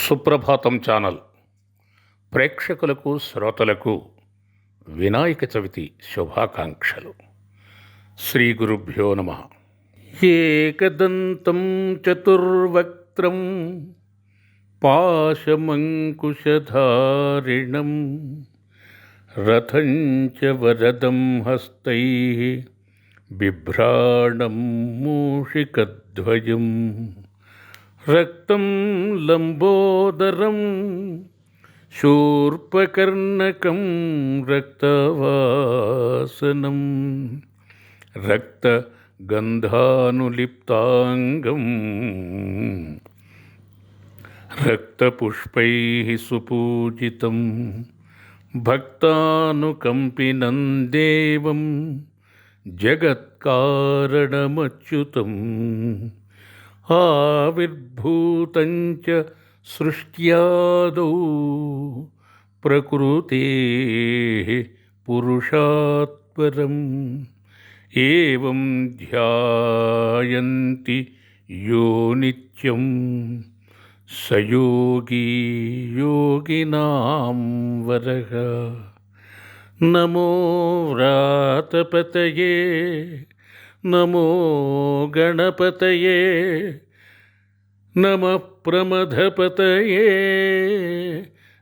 సుప్రభాతం channel ప్రేక్షకులకు శ్రోతలకు వినాయక చవితి శుభాకాంక్షలు. శ్రీ గురుభ్యో నమః. ఏకదంతం చతుర్వక్త్రం పాశమంకుశధారిణం రథం చ వరదం హస్తైః బిభ్రాణం మూషికధ్వజం రక్తం లంబోదరం శూర్పకర్ణకం రక్తవాసనం రక్తగంధానులిప్తాంగం రక్తపుష్పైః సుపూజితం భక్తానుకంపినం దేవం జగత్కారణమచ్యుతం ఆవిర్భూతం చ సృష్ట్యాదౌ ప్రకృతేః పురుషాత్ పరం ఏవం ధ్యాయంతి యో నిత్యం స యోగీ యోగినాం వరః. నమో వ్రాతపతయే నమో గణపతయే నమః ప్రమథపతయే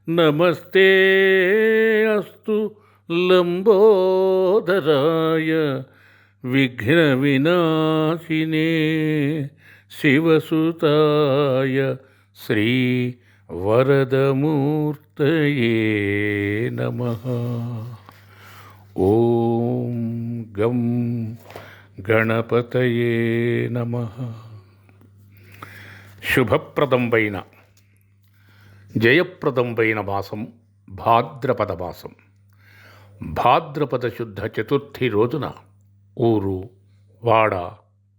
నమస్తే అస్తు లంబోదరాయ విఘ్నవినాశినే శివసుతాయ శ్రీ వరదమూర్తయే నమః. ఓం గం గణపతయే నమః. శుభప్రదంబైన జయప్రదంబైన మాసం భాద్రపద మాసం. భాద్రపద శుద్ధ చతుర్థి రోజున ఊరు, వాడ,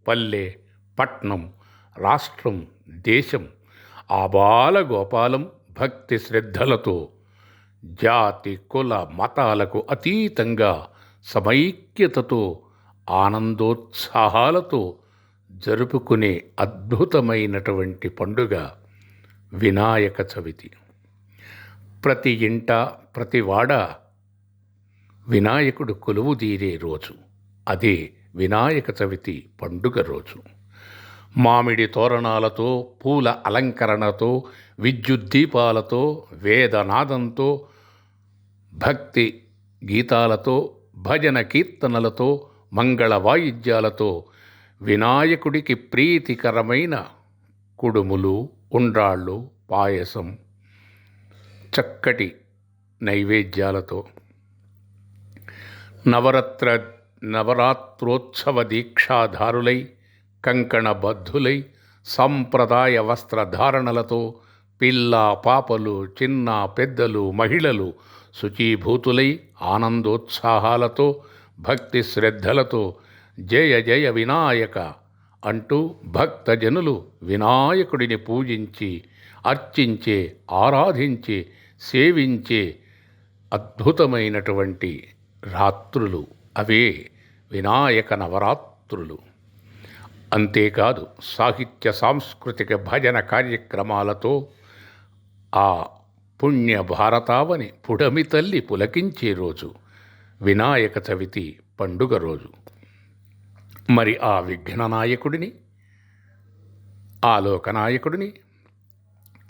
పల్లె, పట్నం, రాష్ట్రం, దేశం ఆబాల గోపాలం భక్తి శ్రద్ధలతో జాతి కుల మతాలకు అతీతంగా సమైక్యతతో ఆనందోత్సాహాలతో జరుపుకునే అద్భుతమైనటువంటి పండుగ వినాయక చవితి. ప్రతి ఇంట ప్రతి వాడ వినాయకుడు కొలువుదీరే రోజు అదే వినాయక చవితి పండుగ రోజు. మామిడి తోరణాలతో, పూల అలంకరణతో, విద్యుద్దీపాలతో, వేదనాదంతో, భక్తి గీతాలతో, భజన కీర్తనలతో, మంగళ వాయిద్యాలతో వినాయకుడికి ప్రీతికరమైన కుడుములు, ఉండ్రాళ్ళు, పాయసం, చక్కటి నైవేద్యాలతో నవరాత్రోత్సవ దీక్షాధారులై కంకణబద్ధులై సంప్రదాయ వస్త్రధారణలతో పిల్ల పాపలు, చిన్న పెద్దలు, మహిళలు శుచీభూతులై ఆనందోత్సాహాలతో భక్తి శ్రద్ధలతో జయ జయ వినాయక అంటూ భక్తజనులు వినాయకుడిని పూజించి అర్చించే, ఆరాధించే, సేవించే అద్భుతమైనటువంటి రాత్రులు అవే వినాయక నవరాత్రులు. అంతేకాదు సాహిత్య సాంస్కృతిక భజన కార్యక్రమాలతో ఆ పుణ్య భారతావని పుడమి తల్లి పులకించే రోజు వినాయక చవితి పండుగ రోజు. మరి ఆ విఘ్ననాయకుడిని, ఆ లోకనాయకుడిని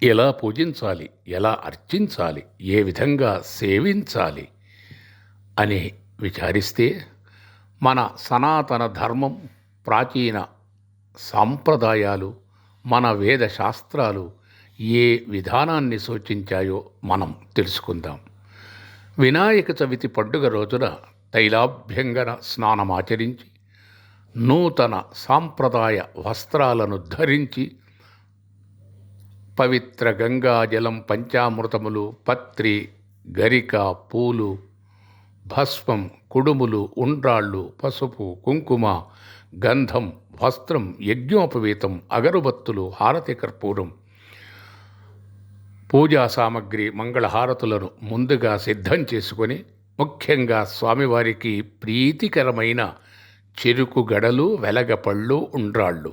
ఎలా పూజించాలి, ఎలా అర్చించాలి, ఏ విధంగా సేవించాలి అని విచారిస్తే మన సనాతన ధర్మం, ప్రాచీన సాంప్రదాయాలు, మన వేద శాస్త్రాలు ఏ విధానాన్ని సూచించాయో మనం తెలుసుకుందాం. వినాయక చవితి పండుగ రోజున తైలాభ్యంగన స్నానమాచరించి నూతన సాంప్రదాయ వస్త్రాలను ధరించి పవిత్ర గంగాజలం, పంచామృతములు, పత్రి, గరిక, పూలు, భస్మం, కుడుములు, ఉండ్రాళ్ళు, పసుపు, కుంకుమ, గంధం, వస్త్రం, యజ్ఞోపవీతం, అగరుబత్తులు, హారతి కర్పూరం, పూజా సామగ్రి, మంగళహారతులను ముందుగా సిద్ధం చేసుకొని ముఖ్యంగా స్వామివారికి ప్రీతికరమైన చెరుకు గడలు, వెలగపళ్ళు, ఉండ్రాళ్ళు,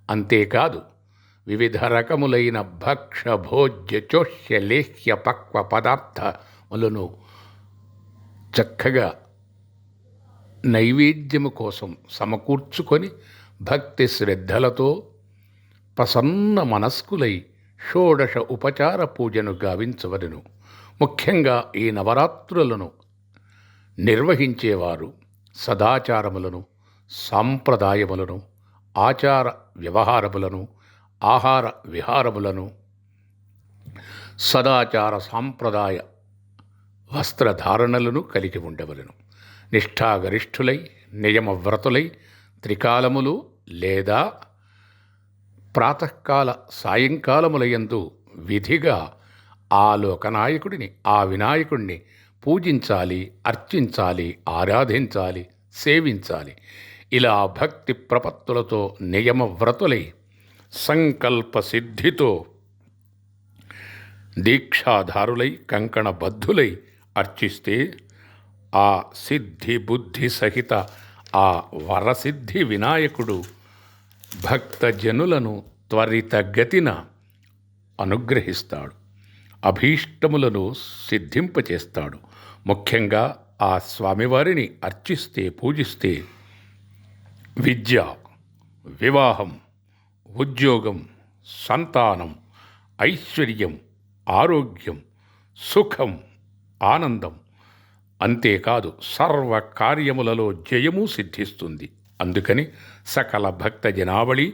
అంతేకాదు వివిధ రకములైన భక్ష భోజ్య చోష్య లేహ్య పక్వ పదార్థములను చక్కగా నైవేద్యము కోసం సమకూర్చుకొని భక్తి శ్రద్ధలతో ప్రసన్న మనస్కులై షోడశ ఉపచార పూజను గావించవలెను. ముఖ్యంగా ఈ నవరాత్రులను నిర్వహించేవారు సదాచారములను, సాంప్రదాయములను, ఆచార వ్యవహారములను, ఆహార విహారములను, సదాచార సాంప్రదాయ వస్త్రధారణలను కలిగి ఉండవలను. నిష్ఠాగరిష్ఠులై నియమవ్రతులై త్రికాలములు లేదా ప్రాతకాల సాయంకాలములయందు విధిగా ఆ లోకనాయకుడిని, ఆ వినాయకుడిని పూజించాలి, అర్చించాలి, ఆరాధించాలి, సేవించాలి. ఇలా భక్తి ప్రపత్తులతో నియమవ్రతులై సంకల్ప సిద్ధితో దీక్షాధారులై కంకణబద్ధులై అర్చిస్తే ఆ సిద్ధి బుద్ధి సహిత ఆ వరసిద్ధి వినాయకుడు భక్తజనులను త్వరితగతిన అనుగ్రహిస్తాడు, అభీష్టములను సిద్ధింపచేస్తాడు. ముఖ్యంగా ఆ స్వామివారిని అర్చిస్తే, పూజిస్తే విద్య, వివాహం, ఉద్యోగం, సంతానం, ఐశ్వర్యం, ఆరోగ్యం, సుఖం, ఆనందం, అంతేకాదు సర్వ కార్యములలో జయము సిద్ధిస్తుంది. అందుకని సకల భక్త జనావళి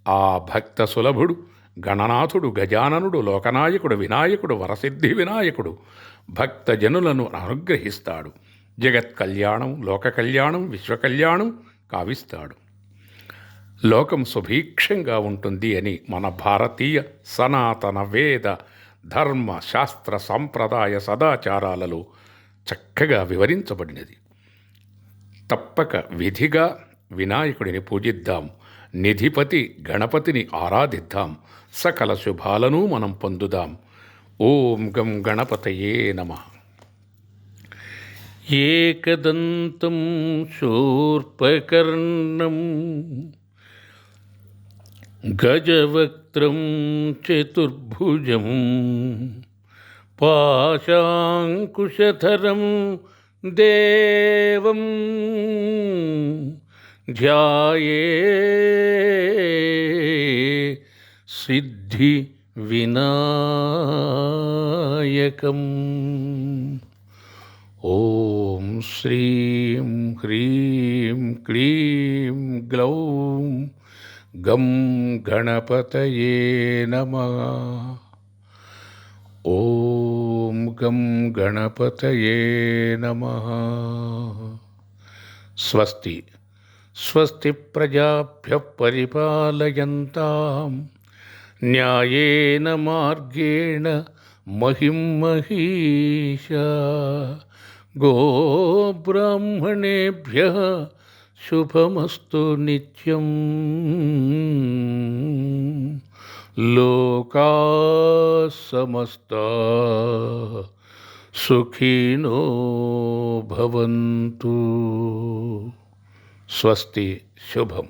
ఆ భక్త సులభుడు గణనాథుడు గజాననుడు లోకనాయకుడు వినాయకుడు వరసిద్ధి వినాయకుడు భక్తజనులను అనుగ్రహిస్తాడు. జగత్ కళ్యాణం, లోక కళ్యాణం, విశ్వకళ్యాణం కావిస్తాడు. లోకం సుభీక్షంగా ఉంటుంది అని మన భారతీయ సనాతన వేద ధర్మ శాస్త్ర సంప్రదాయ సదాచారాలలో చక్కగా వివరించబడినది. తప్పక విధిగా వినాయకుడిని పూజిద్దాం, నిధిపతి గణపతిని ఆరాధిద్దాం, సకల శుభాలను మనం పొందుదాం. ఓం గం గణపతయే నమః. ఏకదంతం శూర్పకర్ణం గజవక్త్రం చతుర్భుజం పాశాంకుశధరం దేవం ధ్యాయే సిద్ధి వినాయకం. ఓం శ్రీం హ్రీం క్లీం గ్లౌం గం గణపతయే నమః. ఓం గం గణపతయే నమః. స్వస్తి స్వస్తి ప్రజాభ్యః పరిపాలయంతాం న్యాయేన మార్గేణ మహిం మహీషా. గోబ్రాహ్మణేభ్యః శుభమస్తు నిత్యం. లోకా సమస్తా సుఖినో భవంతు. స్వస్తి. శుభం.